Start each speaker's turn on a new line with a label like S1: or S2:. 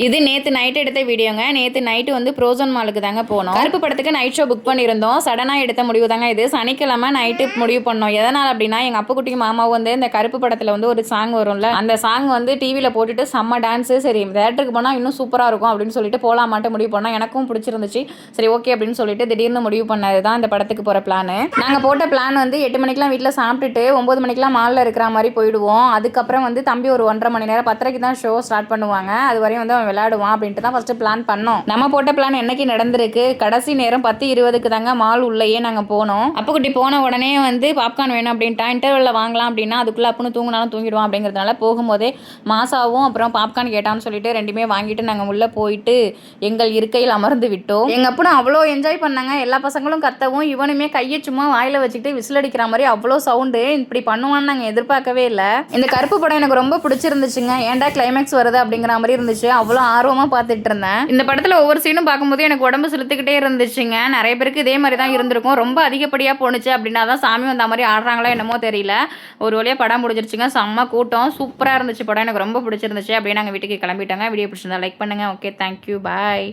S1: இது நேற்று நைட்டு எடுத்த வீடியோங்க. நேற்று நைட்டு வந்து ப்ரோசன் மாலுக்கு தாங்க போனோம். கருப்பு படத்துக்கு நைட் ஷோ புக் பண்ணியிருந்தோம். சடனாக எடுத்த முடிவு தாங்க இது. சனிக்கிழமை நைட்டு முடிவு பண்ணோம். எதனால் அப்படின்னா எங்கள் அப்புக்குட்டியும் மாமாவும் வந்து இந்த கருப்பு படத்தில் வந்து ஒரு சாங் வரும்ல, அந்த சாங் வந்து டிவியில் போட்டுட்டு செம்ம டான்ஸு. சரி தேட்டருக்கு போனால் இன்னும் சூப்பராக இருக்கும் அப்படின்னு சொல்லிட்டு போகலாமான்ட்டு முடிவு பண்ணோம். எனக்கும் பிடிச்சிருந்துச்சு. சரி ஓகே அப்படின்னு சொல்லிட்டு திடீர்னு முடிவு பண்ணது தான் இந்த படத்துக்கு போகிற பிளான். நாங்கள் போட்ட பிளான் வந்து 8 மணிக்கெலாம் வீட்டில் சாப்பிட்டுட்டு 9 மணிக்கெலாம் மாலில் இருக்கிற மாதிரி போயிடுவோம். அதுக்கப்புறம் வந்து தம்பி ஒரு 1.5 மணி நேரம் 10:30க்கு தான் ஷோ ஸ்டார்ட் பண்ணுவாங்க. அது வரையும் வந்து விளையாடுவான் அப்படின்ட்டு தான் ஃபஸ்ட்டு பிளான் பண்ணோம். நம்ம போட்ட பிளான் என்னைக்கு நடந்திருக்கு, கடைசி நேரம் 10:20க்கு தாங்க மால் உள்ளேயே நாங்கள் போனோம். அப்புக்குட்டி போன உடனே வந்து பாப்கார்ன் வேணும் அப்படின்ட்டா. இன்டர்வெல்ல வாங்கலாம் அப்படின்னா அதுக்குள்ளே அப்புன்னு தூங்கினாலும் தூங்கிடுவோம் அப்படிங்கிறதுனால போகும்போதே மாசாவும் அப்புறம் பாப்கார்ன் கேட்டான்னு சொல்லிட்டு ரெண்டுமே வாங்கிட்டு நாங்கள் உள்ளே போயிட்டு எங்கள் இருக்கையில் அமர்ந்து விட்டோம். எங்கள் அப்பனும் அவ்வளோ என்ஜாய் பண்ணாங்க. எல்லா பசங்களும் கத்தவும் இவனுமே கையை சும்மா வாயில் வச்சுக்கிட்டு விசில் அடிக்கிற மாதிரி அவ்வளோ சவுண்டு. இப்படி பண்ணுவான்னு நாங்கள் எதிர்பார்க்கவே இல்லை. இந்த கருப்பு படம் எனக்கு ரொம்ப பிடிச்சிருந்துச்சுங்க. ஏன்டா கிளைமேக்ஸ் வருது அப்படிங்கிற மாதிரி இருந்துச்சு. அவ்வளோ ஆர்வமாக பார்த்துட்டு இருந்தேன். இந்த படத்தில் ஒவ்வொரு சீனும் பார்க்கும்போது எனக்கு உடம்பு செலுத்துக்கிட்டே இருந்துச்சுங்க. நிறைய பேருக்கு இதே மாதிரி தான் இருந்திருக்கும். ரொம்ப அதிகப்படியாக போணுச்சு அப்படின்னா தான் சாமி வந்த மாதிரி ஆடுறாங்களோ என்னமோ தெரியல. ஒரு வழியாக படம் முடிஞ்சிருச்சுங்க. செம்ம கூட்டம், சூப்பராக இருந்துச்சு படம். எனக்கு ரொம்ப பிடிச்சிருந்துச்சு. அப்படியே நாங்கள் வீட்டுக்கு கிளம்பிட்டாங்க. வீடியோ பிடிச்சிருந்தா லைக் பண்ணுங்கள். ஓகே, தேங்க்யூ, பாய்.